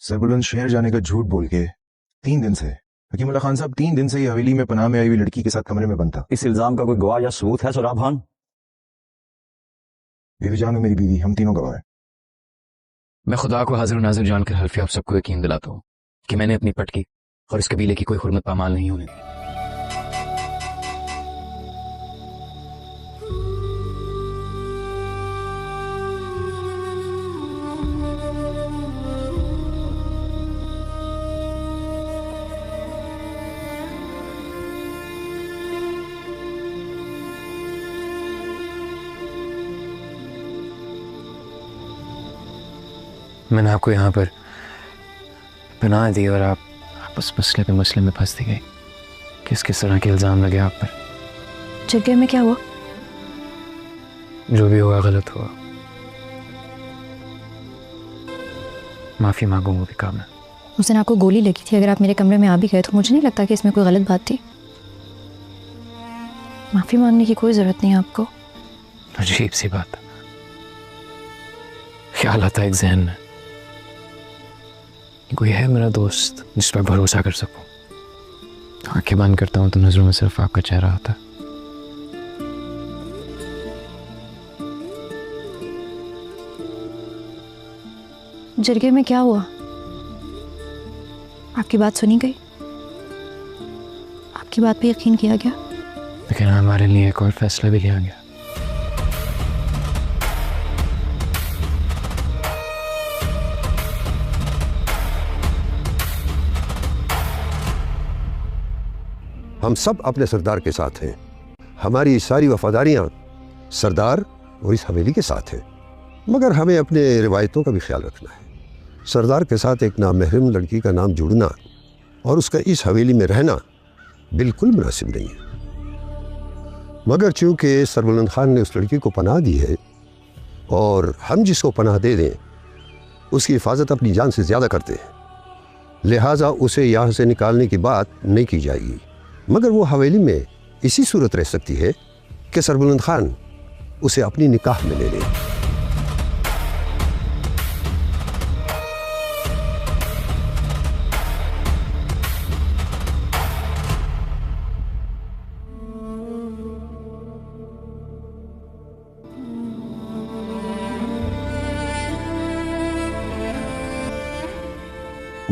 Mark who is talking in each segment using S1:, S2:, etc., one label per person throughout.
S1: सरबुलंद शहर जाने का झूठ बोल के 3 दिन से हकीमुल्लाह खान साहब 3 दिन से ये हवेली में पनाह में आई हुई लड़की के साथ कमरे में बंद था।
S2: इस इल्जाम का कोई गवाह या सबूत है सोराब खान?
S1: बीवी जान मेरी बीवी, हम तीनों गवाह हैं।
S3: मैं खुदा को हाजिर नाजिर जानकर हल्फी आप सबको यकीन दिलाता हूँ कि मैंने अपनी पटकी और इस कबीले की कोई हुर्मत पामाल नहीं होने दी। मैंने आपको यहाँ पर पनाह दी और आप उस मसले पे मसले में फंसती गई। किस किस तरह के इल्ज़ाम लगे आप पर?
S4: जगह में क्या हुआ?
S3: जो भी हुआ गलत हुआ। माफ़ी मांगू वो भी काम है।
S4: उस दिन आपको गोली लगी थी, अगर आप मेरे कमरे में आ भी गए तो मुझे नहीं लगता कि इसमें कोई गलत बात थी। माफ़ी मांगने की कोई ज़रूरत नहीं है आपको।
S3: अजीब सी बात, ख्याल आता है एक जहन में, कोई है मेरा दोस्त जिस पर भरोसा कर सकूं। आंखें बंद करता हूं तो नजरों में सिर्फ आपका चेहरा आता है।
S4: जरगे में क्या हुआ? आपकी बात सुनी गई, आपकी बात पे यकीन किया गया,
S3: लेकिन हमारे लिए एक और फैसला भी लिया गया।
S5: हम सब अपने सरदार के साथ हैं। हमारी सारी वफादारियां सरदार और इस हवेली के साथ हैं, मगर हमें अपने रिवायतों का भी ख्याल रखना है। सरदार के साथ एक नामहरम लड़की का नाम जुड़ना और उसका इस हवेली में रहना बिल्कुल मुनासिब नहीं है। मगर चूंकि सरबुलंद खान ने उस लड़की को पनाह दी है और हम जिसको पनाह दे दें उसकी हिफाजत अपनी जान से ज़्यादा करते हैं, लिहाजा उसे यहाँ से निकालने की बात नहीं की जाएगी। मगर वो हवेली में इसी सूरत रह सकती है कि सरबुलंद खान उसे अपनी निकाह में ले ले।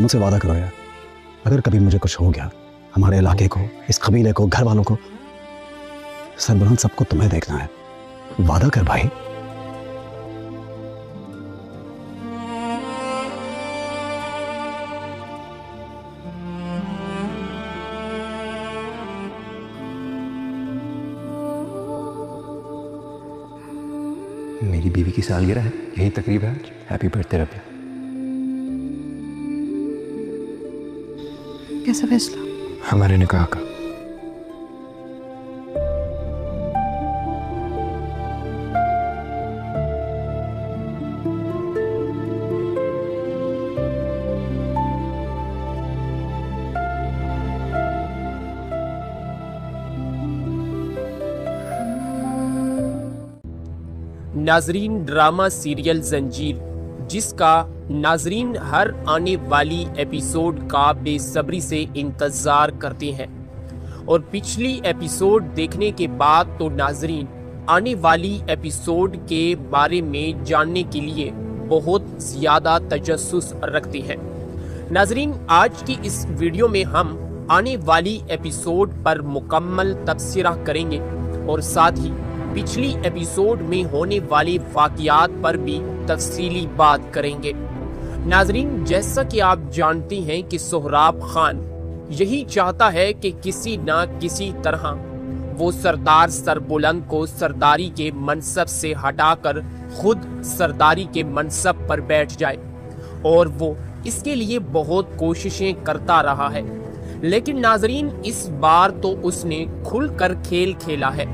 S2: मुझसे वादा करो यार, अगर कभी मुझे कुछ हो गया, हमारे इलाके को, इस कबीले को, घर वालों को, सरबुलंद सबको तुम्हें देखना है। वादा कर भाई।
S3: मेरी बीवी की सालगिरह है, यही तकरीब है आज। Happy birthday Rabia.
S4: कैसा फैसला?
S3: हमारे निकाह का।
S6: नाजरीन, ड्रामा सीरियल जंजीर, जिसका नाजरीन हर आने वाली एपिसोड का बेसब्री से इंतजार करते हैं, और पिछली एपिसोड देखने के बाद तो नाजरीन आने वाली एपिसोड के बारे में जानने के लिए बहुत ज़्यादा तजस्सुस रखते हैं। नाजरीन, आज की इस वीडियो में हम आने वाली एपिसोड पर मुकम्मल तबसरा करेंगे और साथ ही पिछली एपिसोड में होने वाले वाक़यात पर भी तफसीली बात करेंगे। नाजरीन, जैसा कि आप जानते हैं कि सोहराब खान यही चाहता है कि किसी न किसी तरह वो सरदार सरबुलंद को सरदारी के मनसब से हटाकर खुद सरदारी के मनसब पर बैठ जाए, और वो इसके लिए बहुत कोशिशें करता रहा है। लेकिन नाजरीन, इस बार तो उसने खुलकर खेल खेला है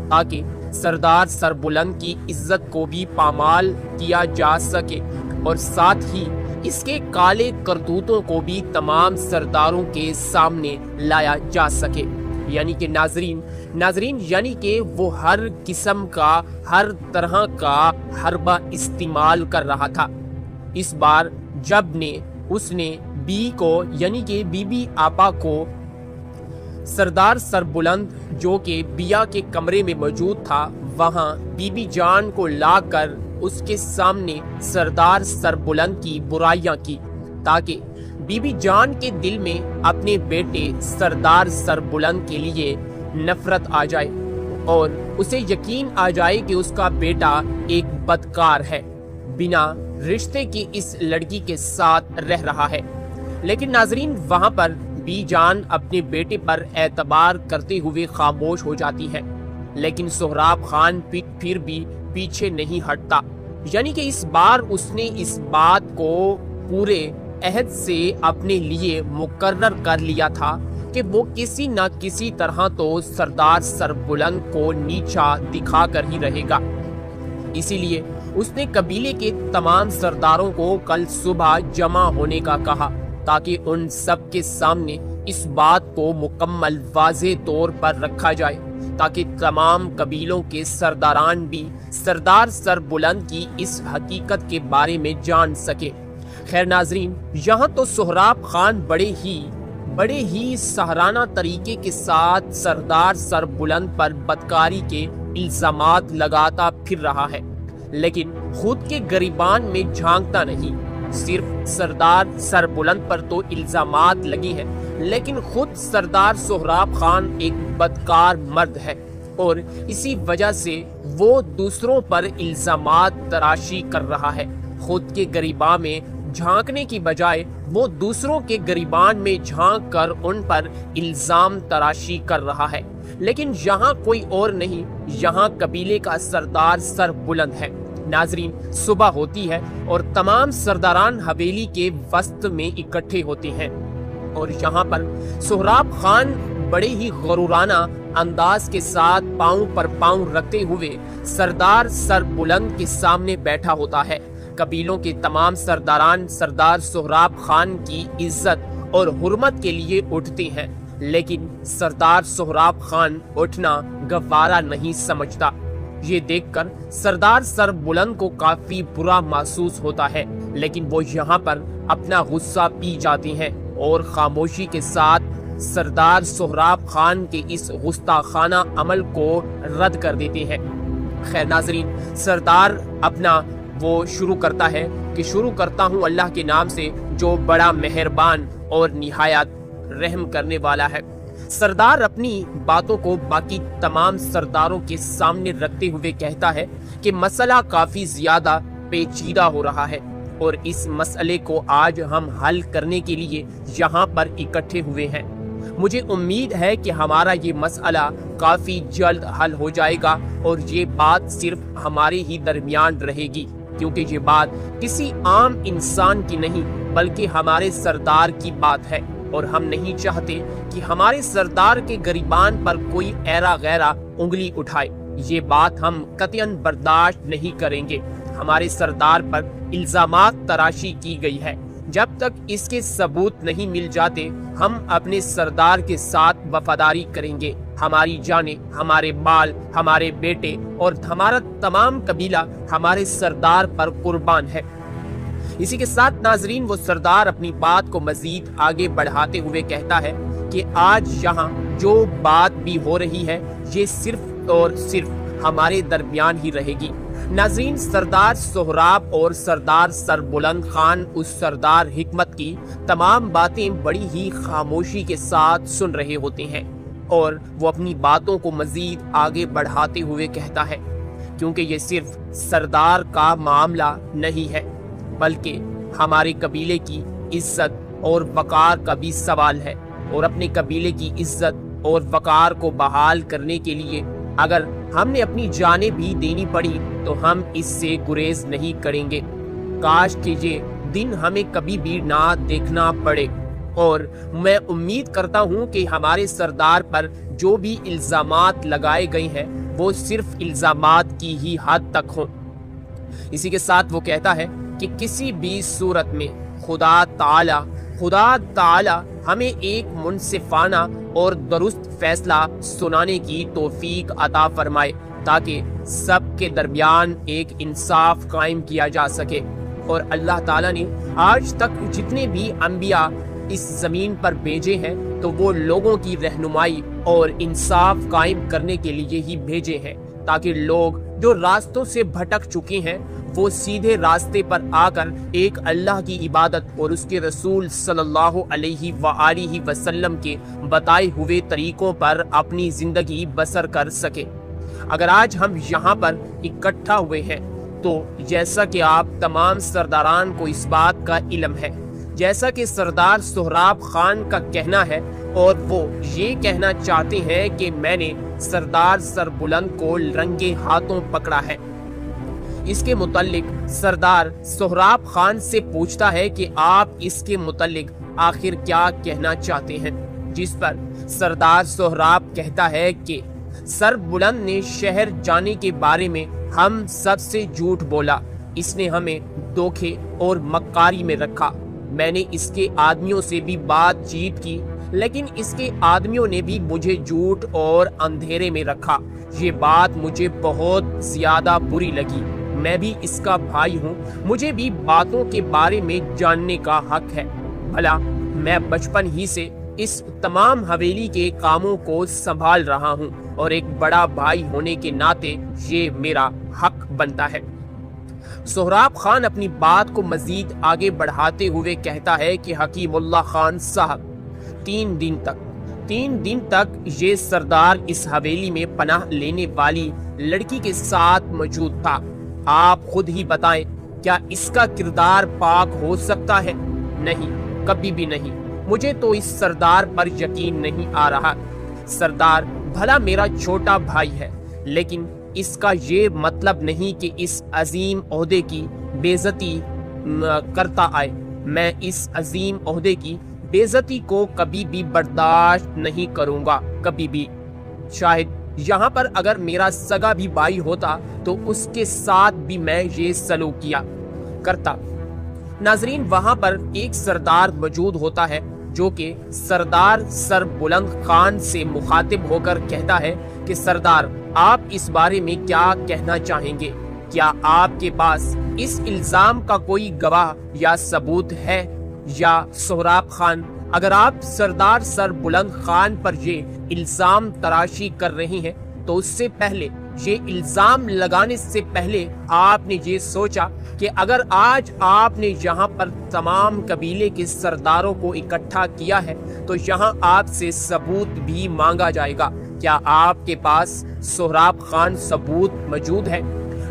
S6: ताकि सरदार सरबुलंद की इज्जत को भी पामाल किया जा सके और साथ ही इसके काले करतूतों को भी तमाम सरदारों के सामने लाया जा सके। यानी कि नाजरीन यानी कि वो हर किस्म का, हर तरह का हरबा इस्तेमाल कर रहा था। इस बार जब ने उसने बी को यानी कि बीबी आपा को सरदार सरबुलंद जो कि बिया के कमरे में मौजूद था वहां बीबी जान को लाकर उसके सामने सरदार सरबुलंद की बुराइयां की ताकि बीबी जान के दिल में अपने बेटे सरदार सरबुलंद के लिए नफरत आ जाए और उसे यकीन आ जाए कि उसका बेटा एक बदकार है, बिना रिश्ते की इस लड़की के साथ रह रहा है। लेकिन नाजरीन वहां पर बी जान अपने बेटे पर एतबार करते हुए खामोश हो जाती है, लेकिन सोहराब खान फिर भी पीछे नहीं हटता। यानी कि इस बार उसने इस बात को पूरे अहद से अपने लिए मुकर्रर कर लिया था कि वो किसी न किसी तरह तो सरदार सरबुलंद को नीचा दिखाकर ही रहेगा। इसीलिए उसने कबीले के तमाम सरदारों को कल सुबह जमा होने का कहा ताकि उन सब के सामने इस बात को मुकम्मल वाज़े तौर पर रखा जाए ताकि तमाम कबीलों के सरदारान भी सरदार सरबुलंद की इस हकीकत के बारे में जान सके। खैर नाजरीन, यहाँ तो सोहराब खान बड़े ही सहाराना तरीके के साथ सरदार सरबुलंद पर बदकारी के इल्जामात लगाता फिर रहा है, लेकिन खुद के गरिबान में झांकता नहीं। सिर्फ सरदार सरबुलंद पर तो इल्जामात लगी है, लेकिन खुद सरदार सोहराब खान एक बदकार मर्द है और इसी वजह से वो दूसरों पर इल्जामात तराशी कर रहा है। खुद के गरिबा में झांकने की बजाय वो दूसरों के गरिबान में झांक कर उन पर इल्जाम तराशी कर रहा है। लेकिन यहाँ कोई और नहीं, यहाँ कबीले का सरदार सरबुलंद है। नाजरीन, सुबह होती है और तमाम सरदारान हवेली के वस्त में इकट्ठे होते हैं और यहाँ पर सोहराब खान बड़े ही गरूराना अंदाज के साथ पांव पर पांव रखते हुए सरदार सरबुलंद के सामने बैठा होता है। कबीलों के तमाम सरदारान सरदार सोहराब खान की इज्जत और हुर्मत के लिए उठते हैं, लेकिन सरदार सोहराब खान उठना गवारा नहीं समझता। ये देखकर सरदार सरबुलंद को काफी बुरा महसूस होता है, लेकिन वो यहाँ पर अपना गुस्सा पी जाते हैं और खामोशी के साथ सरदार सोहराब खान के इस गुस्ताखाना अमल को रद्द कर देते हैं। खैर नाजरीन, सरदार अपना वो शुरू करता है कि शुरू करता हूँ अल्लाह के नाम से जो बड़ा मेहरबान और निहायत रहम करने वाला है। सरदार अपनी बातों को बाकी तमाम सरदारों के सामने रखते हुए कहता है कि मसला काफी ज्यादा पेचीदा हो रहा है और इस मसले को आज हम हल करने के लिए यहाँ पर इकट्ठे हुए हैं। मुझे उम्मीद है कि हमारा ये मसला काफी जल्द हल हो जाएगा और ये बात सिर्फ हमारे ही दरमियान रहेगी, क्योंकि ये बात किसी आम इंसान की नहीं बल्कि हमारे सरदार की बात है और हम नहीं चाहते कि हमारे सरदार के गरिबान पर कोई ऐरा गैरा उंगली उठाए। ये बात हम कतईन बर्दाश्त नहीं करेंगे। हमारे सरदार पर इल्जामात तराशी की गई है, जब तक इसके सबूत नहीं मिल जाते हम अपने सरदार के साथ वफादारी करेंगे। हमारी जाने, हमारे बाल, हमारे बेटे और हमारा तमाम कबीला हमारे सरदार पर कुर्बान है। इसी के साथ नाजरीन वो सरदार अपनी बात को मजीद आगे बढ़ाते हुए कहता है कि आज यहाँ जो बात भी हो रही है ये सिर्फ और सिर्फ हमारे दरमियान ही रहेगी। नाजरीन, सरदार सोहराब और सरदार सरबुलंद खान उस सरदार हिकमत की तमाम बातें बड़ी ही खामोशी के साथ सुन रहे होते हैं और वो अपनी बातों को मजीद आगे बढ़ाते हुए कहता है, क्योंकि ये सिर्फ सरदार का मामला नहीं है बल्कि हमारे कबीले की इज्जत और वकार का भी सवाल है और अपने कबीले की इज्जत और वकार को बहाल करने के लिए अगर हमने अपनी जानें भी देनी पड़ी तो हम इससे गुरेज नहीं करेंगे। काश कि ये दिन हमें कभी भी ना देखना पड़े और मैं उम्मीद करता हूँ कि हमारे सरदार पर जो भी इल्जामात लगाए गए हैं वो सिर्फ इल्जामात की ही हद तक हों। इसी के साथ वो कहता है कि किसी भी सूरत में खुदा ताला हमें एक मुनसिफाना और दुरुस्त फैसला सुनाने की तौफीक अता फरमाए ताकि सबके दरमियान एक इंसाफ कायम किया जा सके। और अल्लाह ताला ने آج تک جتنے بھی انبیاء اس زمین پر بھیجے ہیں تو وہ لوگوں کی رہنمائی اور انصاف قائم کرنے کے لیے ہی بھیجے ہیں، تاکہ لوگ جو راستوں سے بھٹک چکے ہیں وہ سیدھے راستے پر آ کر ایک اللہ کی عبادت اور اس کے رسول صلی اللہ علیہ وآلہ وسلم کے بتائے ہوئے طریقوں پر اپنی زندگی بسر کر سکے۔ اگر آج ہم یہاں پر اکٹھا ہوئے ہیں تو جیسا کہ آپ تمام سرداران کو اس بات کا علم ہے، جیسا کہ سردار سہراب خان کا کہنا ہے، اور وہ یہ کہنا چاہتے ہیں کہ میں نے سردار سربلند کو رنگے ہاتھوں پکڑا ہے۔ اس کے متعلق سردار سہراب خان سے پوچھتا ہے کہ آپ اس کے متعلق آخر کیا کہنا چاہتے ہیں، جس پر سردار سہراب کہتا ہے کہ سربلند نے شہر جانے کے بارے میں ہم سب سے جھوٹ بولا، اس نے ہمیں دھوکے اور مکاری میں رکھا۔ میں نے اس کے آدمیوں سے بھی بات چیت کی، لیکن اس کے آدمیوں نے بھی مجھے جھوٹ اور اندھیرے میں رکھا۔ یہ بات مجھے بہت زیادہ بری لگی۔ میں بھی اس کا بھائی ہوں، مجھے بھی باتوں کے بارے میں جاننے کا حق ہے۔ بھلا میں بچپن ہی سے اس تمام حویلی کے کاموں کو سنبھال رہا ہوں، اور ایک بڑا بھائی ہونے کے ناطے یہ میرا حق بنتا ہے۔ سہراب خان اپنی بات کو مزید آگے بڑھاتے ہوئے کہتا ہے کہ حکیم اللہ خان صاحب 3 دن تک یہ سردار اس حویلی میں پناہ لینے والی لڑکی کے ساتھ موجود تھا۔ آپ خود ہی بتائیں، کیا اس کا کردار پاک ہو سکتا ہے؟ نہیں، کبھی بھی نہیں۔ مجھے تو اس سردار پر یقین نہیں آ رہا۔ سردار بھلا میرا چھوٹا بھائی ہے، لیکن اس کا یہ مطلب نہیں کہ اس عظیم عہدے کی بے عزتی کرتا آئے۔ میں اس عظیم عہدے کی بے عزتی کو کبھی بھی برداشت نہیں کروں گا، کبھی بھی۔ شاید یہاں پر اگر میرا سگا بھی بھائی ہوتا تو اس کے ساتھ بھی میں یہ سلوک کیا کرتا۔ ناظرین، وہاں پر ایک سردار موجود ہوتا ہے جو کہ سردار سربلند خان سے مخاطب ہو کر کہتا ہے کہ سردار، آپ اس بارے میں کیا کہنا چاہیں گے؟ کیا آپ کے پاس اس الزام کا کوئی گواہ یا ثبوت ہے؟ یا سہراب خان، اگر آپ سردار سربلند خان پر یہ الزام تراشی کر رہے ہیں تو اس سے پہلے، یہ الزام لگانے سے پہلے آپ نے یہ سوچا کہ اگر آج آپ نے یہاں پر تمام قبیلے کے سرداروں کو اکٹھا کیا ہے تو یہاں آپ سے ثبوت بھی مانگا جائے گا۔ کیا آپ کے پاس سہراب خان ثبوت موجود ہے؟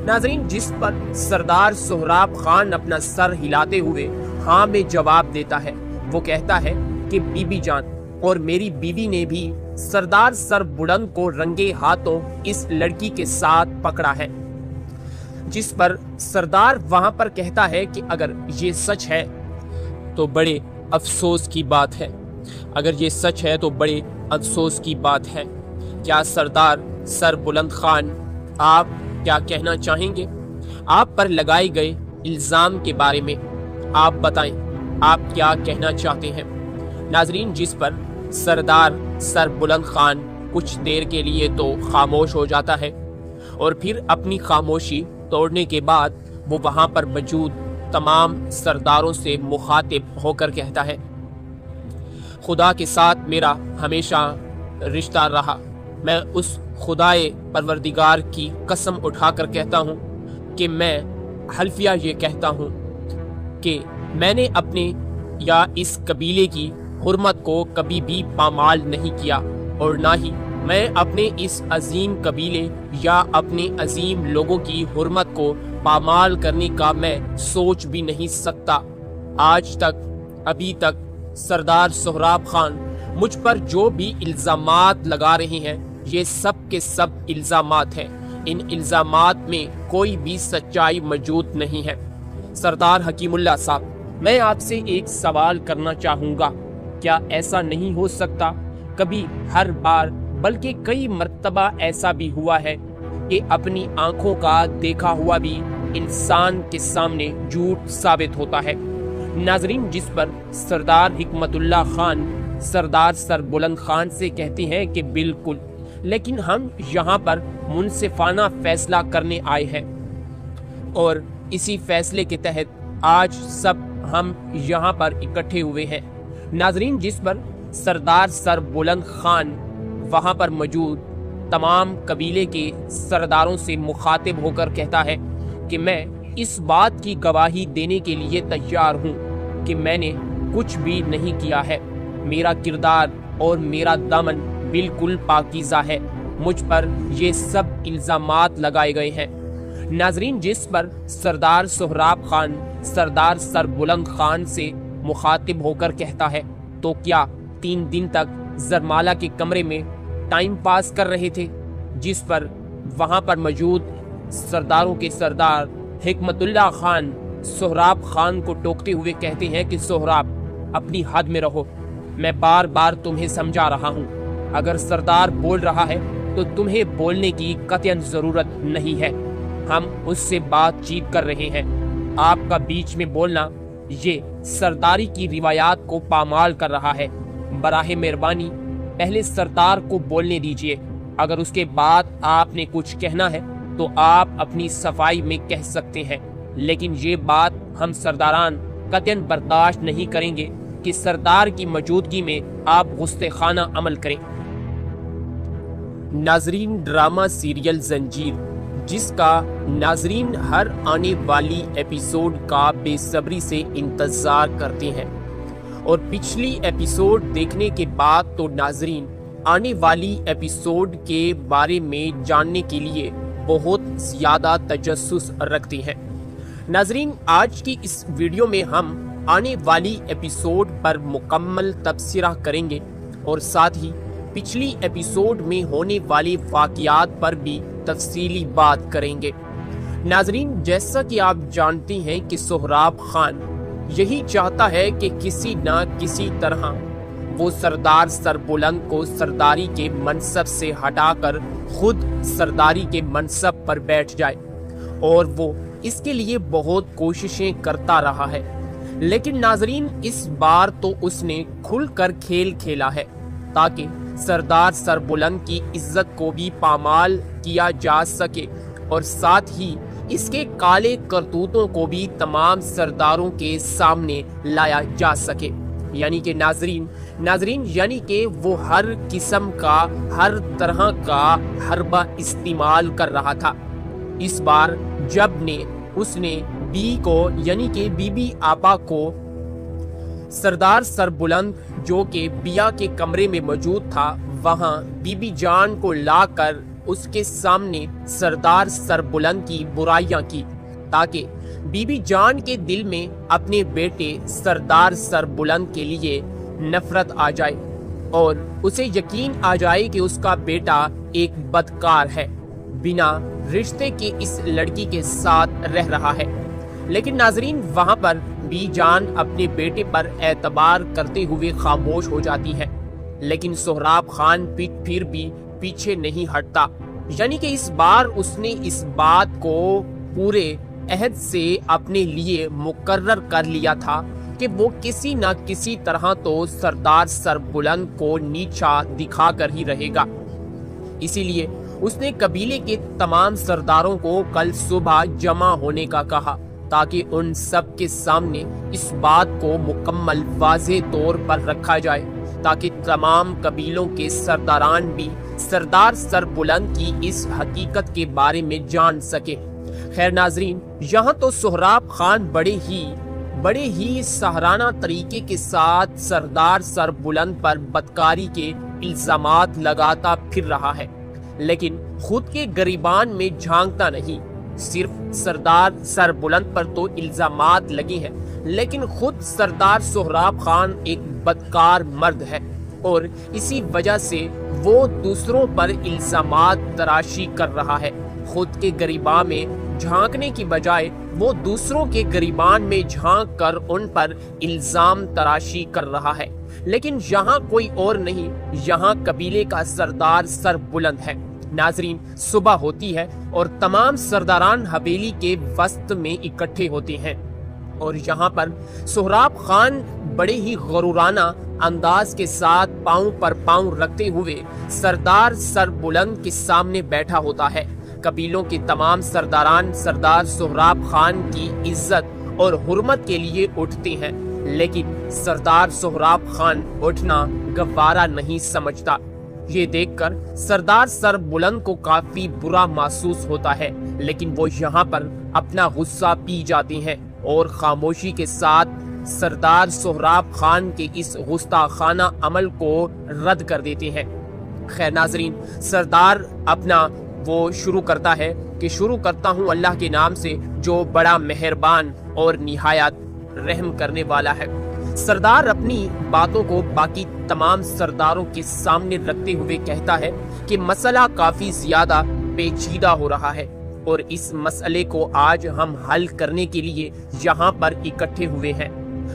S6: ناظرین، جس پر سردار سہراب خان اپنا سر ہلاتے ہوئے ہاں میں جواب دیتا ہے۔ وہ کہتا ہے کہ بی بی جان اور میری بیوی نے بھی سردار سربلند کو رنگے ہاتھوں اس لڑکی کے ساتھ پکڑا ہے۔ جس پر سردار وہاں پر کہتا ہے کہ اگر یہ سچ ہے تو بڑے افسوس کی بات ہے، اگر یہ سچ ہے تو بڑے افسوس کی بات ہے۔ کیا سردار سربلند خان، آپ کیا کہنا چاہیں گے آپ پر لگائے گئے الزام کے بارے میں؟ آپ بتائیں، آپ کیا کہنا چاہتے ہیں؟ ناظرین، جس پر سردار سربلند خان کچھ دیر کے لیے تو خاموش ہو جاتا ہے، اور پھر اپنی خاموشی توڑنے کے بعد وہ وہاں پر موجود تمام سرداروں سے مخاطب ہو کر کہتا ہے، خدا کے ساتھ میرا ہمیشہ رشتہ رہا۔ میں اس خدائے پروردگار کی قسم اٹھا کر کہتا ہوں کہ میں حلفیہ یہ کہتا ہوں کہ میں نے اپنے یا اس قبیلے کی حرمت کو کبھی بھی پامال نہیں کیا، اور نہ ہی میں اپنے اس عظیم قبیلے یا اپنے عظیم لوگوں کی حرمت کو پامال کرنے کا میں سوچ بھی نہیں سکتا۔ آج تک، ابھی تک سردار سہراب خان مجھ پر جو بھی الزامات لگا رہے ہیں، یہ سب کے سب الزامات ہیں۔ ان الزامات میں کوئی بھی سچائی موجود نہیں ہے۔ سردار حکیم اللہ صاحب، میں آپ سے ایک سوال کرنا چاہوں گا، کیا ایسا نہیں ہو سکتا کبھی، ہر بار بلکہ کئی مرتبہ ایسا بھی ہوا ہے کہ اپنی آنکھوں کا دیکھا ہوا بھی انسان کے سامنے جھوٹ ثابت ہوتا ہے؟ ناظرین، جس پر سردار حکمت اللہ خان سردار سربلند خان سے کہتے ہیں کہ بالکل، لیکن ہم یہاں پر منصفانہ فیصلہ کرنے آئے ہیں، اور اسی فیصلے کے تحت آج سب हम यहाँ पर इकट्ठे हुए हैं। नाजरीन, जिस पर सरदार सर बुलंद खान वहाँ पर मौजूद तमाम कबीले के सरदारों से मुखातिब होकर कहता है कि मैं इस बात की गवाही देने के लिए तैयार हूँ कि मैंने कुछ भी नहीं किया है। मेरा किरदार और मेरा दामन बिल्कुल पाकीज़ा है। मुझ पर ये सब इल्ज़ामात लगाए गए हैं। नाजरीन, जिस पर सरदार सोहराब खान सरदार सर बुलंद खान से मुखातिब होकर कहता है, तो क्या 3 दिन तक जरमाला के कमरे में टाइम पास कर रहे थे? जिस पर वहाँ पर मौजूद सरदारों के सरदार हिकमतुल्लाह खान सोहराब खान को टोकते हुए कहते हैं कि सोहराब, अपनी हद में रहो। मैं बार बार तुम्हें समझा रहा हूँ, अगर सरदार बोल रहा है तो तुम्हें बोलने की कतई ज़रूरत नहीं है। हम उससे बातचीत कर रहे हैं। आपका बीच में बोलना ये सरदारी की रिवायात को पामाल कर रहा है। बराहे मेहरबानी पहले सरदार को बोलने दीजिए। अगर उसके बाद आपने कुछ कहना है तो आप अपनी सफाई में कह सकते हैं, लेकिन ये बात हम सरदारान कतई बर्दाश्त नहीं करेंगे कि सरदार की मौजूदगी में आप गुस्से खाना अमल करें। नाजरीन, ड्रामा सीरियल जंजीर, जिसका नाजरीन हर आने वाली एपिसोड का बेसब्री से इंतजार करते हैं और पिछली एपिसोड देखने के बाद तो नाजरीन आने वाली एपिसोड के बारे में जानने के लिए बहुत ज़्यादा तजस्सुस रखते हैं। नाजरीन, आज की इस वीडियो में हम आने वाली एपिसोड पर मुकम्मल तबसरा करेंगे और साथ ही पिछली एपिसोड में होने वाले वाक़यात पर भी तफसीली बात करेंगे। नाजरीन, जैसा कि आप जानते हैं कि सोहराब खान यही चाहता है कि किसी न किसी तरह वो सरदार सरबुलंद को सरदारी के मनसब से हटाकर खुद सरदारी के मनसब पर बैठ जाए और वो इसके लिए बहुत कोशिशें करता रहा है। लेकिन नाजरीन, इस बार तो उसने खुलकर खेल खेला है ताकि सरदार सरबुलंद की इज्जत को भी पामाल किया जा सके और साथ ही इसके काले करतूतों को भी तमाम सरदारों के सामने लाया जा सके। यानी कि नाजरीन यानी कि वो हर किस्म का, हर तरह का हरबा इस्तेमाल कर रहा था। इस बार जब उसने बी को यानी कि बीबी आपा को सरदार सरबुलंद जो कि बिया के कमरे में मौजूद था, वहां बीबी जान को लाकर उसके सामने सरदार सरबुलंद की बुराइयां की ताकि बीबी जान के दिल में अपने बेटे सरदार सरबुलंद के लिए नफरत आ जाए और उसे यकीन आ जाए कि उसका बेटा एक बदकार है, बिना रिश्ते के इस लड़की के साथ रह रहा है। लेकिन नाजरीन, वहां पर बी जान अपने बेटे पर एतबार करते हुए खामोश हो जाती है, लेकिन सोहराब खान फिर भी पीछे नहीं हटता। यानी कि इस बार उसने इस बात को पूरे अहद से अपने लिए मुकर्रर कर लिया था कि वो किसी न किसी तरह तो सरदार सरबुलंद को नीचा दिखाकर ही रहेगा। इसीलिए उसने कबीले के तमाम सरदारों को कल सुबह जमा होने का कहा ताकि उन सब के सामने इस बात को मुकम्मल वाज़े तौर पर रखा जाए ताकि तमाम कबीलों के सरदारान भी सरदार सरबुलंद की इस हकीकत के बारे में जान सके। खैर नाजरीन, यहाँ तो सोहराब खान बड़े ही सहाराना तरीके के साथ सरदार सरबुलंद पर बदकारी के इल्जामात लगाता फिर रहा है, लेकिन खुद के गरीबान में झांकता नहीं। सिर्फ सरदार सरबुलंद पर तो इल्जामात लगे हैं, लेकिन खुद सरदार सोहराब खान एक बदकार मर्द है और इसी वजह से वो दूसरों पर इल्जामात तराशी कर रहा है। खुद के गरीबा में झांकने की बजाय वो दूसरों के गरीबान में झांक कर उन पर इल्जाम तराशी कर रहा है। लेकिन यहाँ कोई और नहीं, यहाँ कबीले का सरदार सरबुलंद है। नाजरीन, सुबह होती है और तमाम सरदारान हवेली के वस्त में इकट्ठे होते हैं और यहाँ पर सोहराब खान बड़े ही गरूराना अंदाज के साथ पांव पर पांव रखते हुए सरदार सरबुलंद के सामने बैठा होता है। कबीलों के तमाम सरदारान सरदार सोहराब खान की इज्जत और हुर्मत के लिए उठते हैं, लेकिन सरदार सोहराब खान उठना गवारा नहीं समझता। ये देखकर सरदार सर बुलंद को काफी बुरा महसूस होता है, लेकिन वो यहाँ पर अपना गुस्सा पी जाते हैं और खामोशी के साथ सरदार सोहराब खान के इस गुस्ताखाना अमल को रद्द कर देते हैं। खैर नाजरीन, सरदार अपना वो शुरू करता है कि शुरू करता हूँ अल्लाह के नाम से जो बड़ा मेहरबान और निहायत रहम करने वाला है। सरदार अपनी बातों को बाकी तमाम सरदारों के सामने रखते हुए कहता है कि मसला काफी ज्यादा पेचीदा हो रहा है और इस मसले को आज हम हल करने के लिए यहाँ पर इकट्ठे हुए हैं।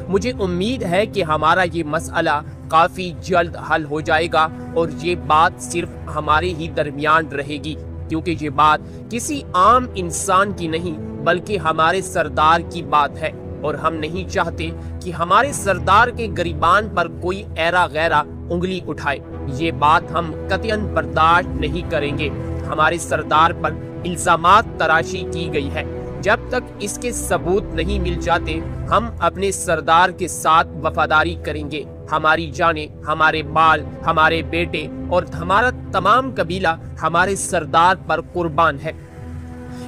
S6: मुझे उम्मीद है कि हमारा ये मसला काफी जल्द हल हो जाएगा और ये बात सिर्फ हमारे ही दरमियान रहेगी, क्योंकि ये बात किसी आम इंसान की नहीं बल्कि हमारे सरदार की बात है और हम नहीं चाहते कि हमारे सरदार के गरिबान पर कोई ऐरा गैरा उंगली उठाए। ये बात हम कतईन बर्दाश्त नहीं करेंगे। हमारे सरदार पर इल्जामात तराशी की गई है, जब तक इसके सबूत नहीं मिल जाते हम अपने सरदार के साथ वफादारी करेंगे। हमारी जाने, हमारे बाल, हमारे बेटे और हमारा तमाम कबीला हमारे सरदार पर कुर्बान है।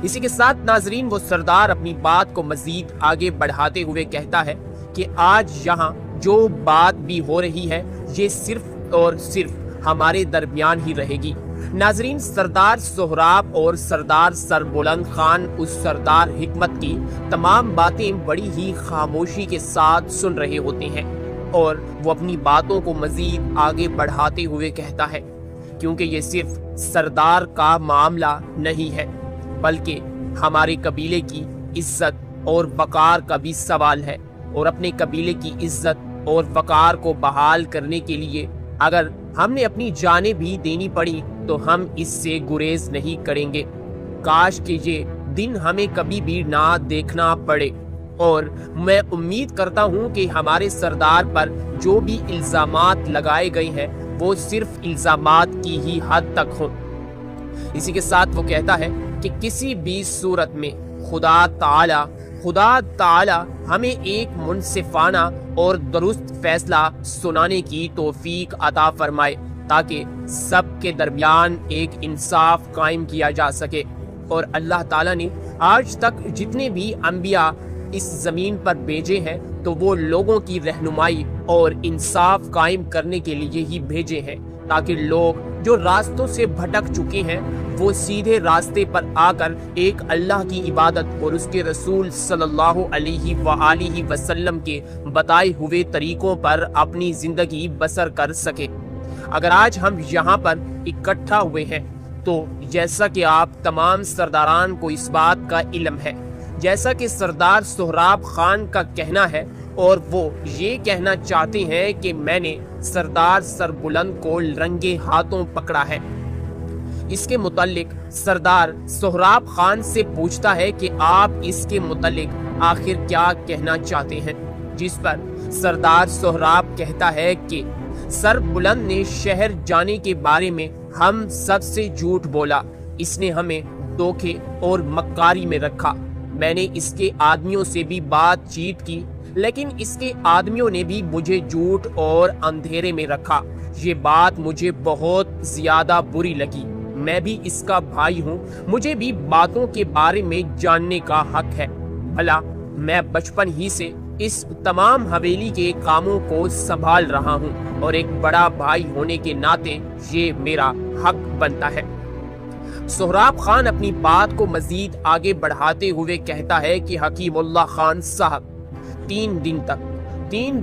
S6: इसी के साथ नाजरीन वो सरदार अपनी बात को मजीद आगे बढ़ाते हुए कहता है कि आज यहाँ जो बात भी हो रही है ये सिर्फ और सिर्फ हमारे दरमियान ही रहेगी। नाजरीन, सरदार सोहराब और सरदार सरबुलंद खान उस सरदार हिकमत की तमाम बातें बड़ी ही खामोशी के साथ सुन रहे होते हैं और वो अपनी बातों को मजीद आगे बढ़ाते हुए कहता है, क्योंकि ये सिर्फ सरदार का मामला नहीं है बल्कि हमारे कबीले की इज्जत और वकार का भी सवाल है और अपने कबीले की इज्जत और वकार को बहाल करने के लिए अगर हमने अपनी जानें भी देनी पड़ी तो हम इससे गुरेज नहीं करेंगे। काश कि ये दिन हमें कभी भी ना देखना पड़े और मैं उम्मीद करता हूँ कि हमारे सरदार पर जो भी इल्जामात लगाए गए हैं वो सिर्फ इल्जामात की ही हद तक हों। इसी के साथ वो कहता है कि किसी भी सूरत में खुदा ताला हमें एक मुनसिफाना और दुरुस्त फैसला सुनाने की तौफीक अता फरमाए ताकि सबके दरमियान एक इंसाफ कायम किया जा सके। और अल्लाह ताला ने आज तक जितने भी अंबिया इस जमीन पर भेजे हैं तो वो लोगों की रहनुमाई और इंसाफ कायम करने के लिए ही भेजे हैं, ताकि लोग जो रास्तों से भटक चुके हैं वो सीधे रास्ते पर आकर एक अल्लाह की इबादत और उसके रसूल सल्लल्लाहु अलैहि वसल्लम के बताए हुए तरीकों पर अपनी जिंदगी बसर कर सके। अगर आज हम यहाँ पर इकट्ठा हुए हैं तो जैसा कि आप तमाम सरदारान को इस बात का इल्म है, जैसा कि सरदार सोहराब खान का कहना है और वो ये कहना चाहते हैं कि मैंने सरदार सरबुलंद को रंगे हाथों पकड़ा है। इसके मुतालिक सरदार सोहराब खान से पूछता है कि आप इसके मुतालिक आखिर क्या कहना चाहते हैं, जिस पर सरदार सोहराब कहता है कि सरबुलंद ने शहर जाने के बारे में हम सबसे झूठ बोला, इसने हमें धोखे और मक्कारी में रखा। मैंने इसके आदमियों से भी बातचीत की लेकिन इसके आदमियों ने भी मुझे झूठ और अंधेरे में रखा। ये बात मुझे बहुत ज्यादा बुरी लगी। मैं भी इसका भाई हूँ, मुझे भी बातों के बारे में जानने का हक है। भला मैं बचपन ही से इस तमाम हवेली के कामों को संभाल रहा हूँ और एक बड़ा भाई होने के नाते ये मेरा हक बनता है। सोहराब खान अपनी बात को मजीद आगे बढ़ाते हुए कहता है कि हकीमुल्लाह खान साहब 3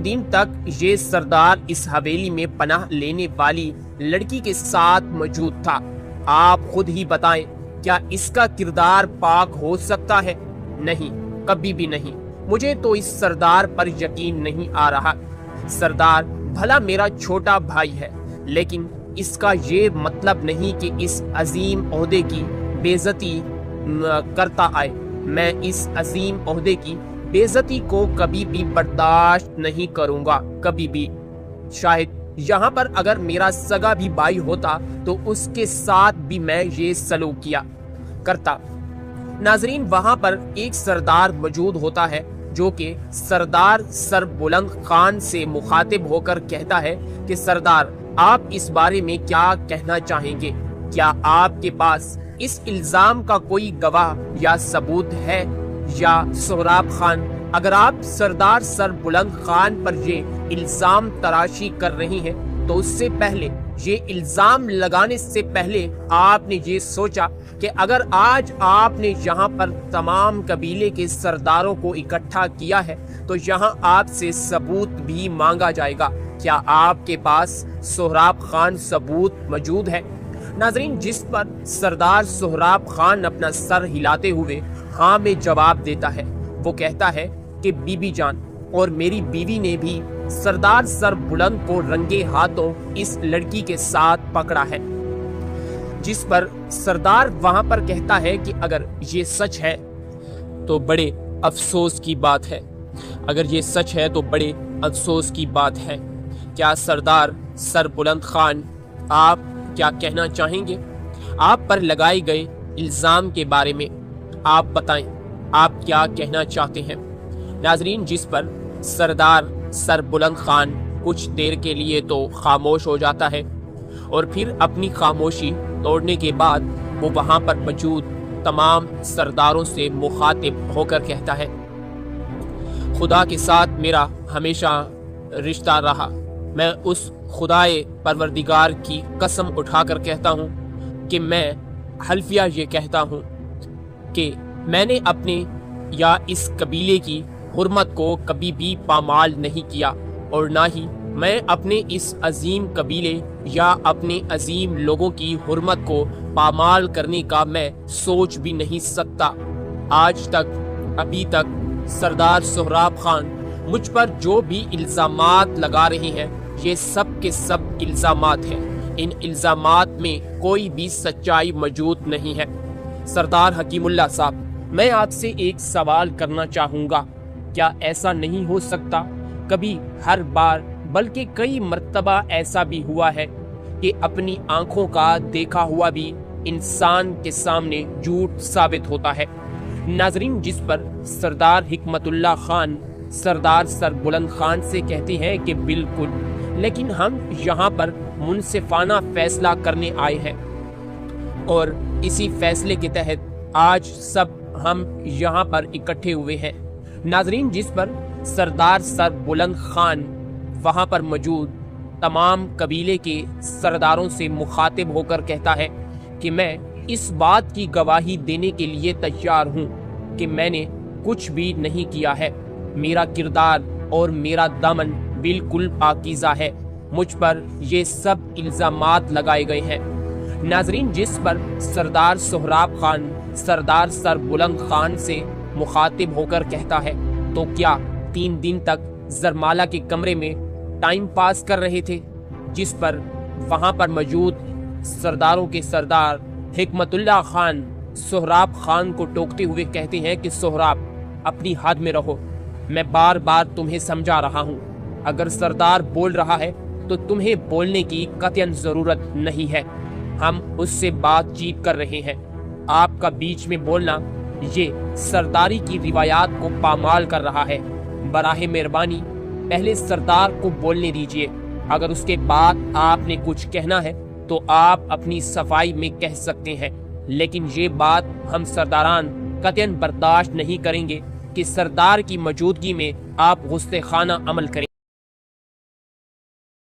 S6: दिन तक ये सरदार इस हवेली में पनाह लेने वाली लड़की के साथ मौजूद था। आप खुद ही बताएं, क्या इसका किरदार पाक हो सकता है? नहीं, कभी भी नहीं। मुझे तो इस सरदार पर यकीन नहीं आ रहा। सरदार भला मेरा छोटा भाई है, लेकिन इसका ये मतलब नहीं कि इस अजीम ओहदे की बेइज्जती करता आए। मैं इस अजीम ओहदे की बेइज्जती को कभी भी बर्दाश्त नहीं करूंगा, कभी भी। शायद यहाँ पर अगर मेरा सगा भी भाई होता तो उसके साथ भी मैं ये सलूक किया करता। नाजरीन, वहां पर एक सरदार मौजूद होता है جو کہ سردار سر بلند خان سے مخاطب ہو کر کہتا ہے کہ سردار آپ اس بارے میں کیا کہنا چاہیں گے؟ کیا آپ کے پاس اس الزام کا کوئی گواہ یا ثبوت ہے؟ یا سہراب خان، اگر آپ سردار سر بلند خان پر یہ الزام تراشی کر رہی ہیں تو اس سے پہلے، یہ الزام لگانے سے پہلے آپ نے یہ سوچا کہ اگر آج آپ نے یہاں پر تمام قبیلے کے سرداروں کو اکٹھا کیا ہے تو یہاں آپ سے ثبوت بھی مانگا جائے گا؟ کیا آپ کے پاس سہراب خان ثبوت موجود ہے؟ ناظرین، جس پر سردار سہراب خان اپنا سر ہلاتے ہوئے ہاں میں جواب دیتا ہے۔ وہ کہتا ہے کہ بی بی جان اور میری بیوی نے بھی سردار سر بلند کو رنگے ہاتھوں اس لڑکی کے ساتھ پکڑا ہے، جس پر سردار وہاں پر کہتا ہے کہ اگر یہ سچ ہے تو بڑے افسوس کی بات ہے، اگر یہ سچ ہے تو بڑے افسوس کی بات ہے۔ کیا سردار سر بلند خان آپ کیا کہنا چاہیں گے؟ آپ پر لگائے گئے الزام کے بارے میں آپ بتائیں، آپ کیا کہنا چاہتے ہیں؟ ناظرین، جس پر سردار سر بلند خان کچھ دیر کے لیے تو خاموش ہو جاتا ہے اور پھر اپنی خاموشی توڑنے کے بعد وہ وہاں پر موجود تمام سرداروں سے مخاطب ہو کر کہتا ہے، خدا کے ساتھ میرا ہمیشہ رشتہ رہا، میں اس خدائے پروردگار کی قسم اٹھا کر کہتا ہوں کہ میں حلفیہ یہ کہتا ہوں کہ میں نے اپنے یا اس قبیلے کی حرمت کو کبھی بھی پامال نہیں کیا، اور نہ ہی میں اپنے اس عظیم قبیلے یا اپنے عظیم لوگوں کی حرمت کو پامال کرنے کا میں سوچ بھی نہیں سکتا۔ آج تک، ابھی تک سردار سہراب خان مجھ پر جو بھی الزامات لگا رہے ہیں، یہ سب کے سب الزامات ہیں، ان الزامات میں کوئی بھی سچائی موجود نہیں ہے۔ سردار حکیم اللہ صاحب، میں آپ سے ایک سوال کرنا چاہوں گا، کیا ایسا نہیں ہو سکتا کبھی، ہر بار بلکہ کئی مرتبہ ایسا بھی ہوا ہے کہ اپنی آنکھوں کا دیکھا ہوا بھی انسان کے سامنے جھوٹ ثابت ہوتا ہے؟ ناظرین، جس پر سردار حکمت اللہ خان سردار سر بلند خان سے کہتے ہیں کہ بالکل، لیکن ہم یہاں پر منصفانہ فیصلہ کرنے آئے ہیں اور اسی فیصلے کے تحت آج سب ہم یہاں پر اکٹھے ہوئے ہیں۔ ناظرین، جس پر سردار سر بلند خان وہاں پر موجود تمام قبیلے کے سرداروں سے مخاطب ہو کر کہتا ہے کہ میں اس بات کی گواہی دینے کے لیے تیار ہوں کہ میں نے کچھ بھی نہیں کیا ہے، میرا کردار اور میرا دامن بالکل پاکیزہ ہے، مجھ پر یہ سب الزامات لگائے گئے ہیں۔ ناظرین، جس پر سردار سہراب خان سردار سر بلند خان سے مخاطب ہو کر کہتا ہے، تو کیا 3 دن تک زرمالہ کے کمرے میں ٹائم پاس کر رہے تھے؟ جس پر وہاں پر موجود سرداروں کے سردار حکمت اللہ خان سہراب خان کو ٹوکتے ہوئے کہتے ہیں کہ سہراب، اپنی حد میں رہو، میں بار بار تمہیں سمجھا رہا ہوں، اگر سردار بول رہا ہے تو تمہیں بولنے کی قطعاً ضرورت نہیں ہے، ہم اس سے بات چیت کر رہے ہیں، آپ کا بیچ میں بولنا یہ سرداری کی روایات کو پامال کر رہا ہے، براہ مہربانی پہلے سردار کو بولنے دیجئے، اگر اس کے بعد آپ نے کچھ کہنا ہے تو آپ اپنی صفائی میں کہہ سکتے ہیں، لیکن یہ بات ہم سرداران قطعاً برداشت نہیں کریں گے کہ سردار کی موجودگی میں آپ غصے خانہ عمل کریں۔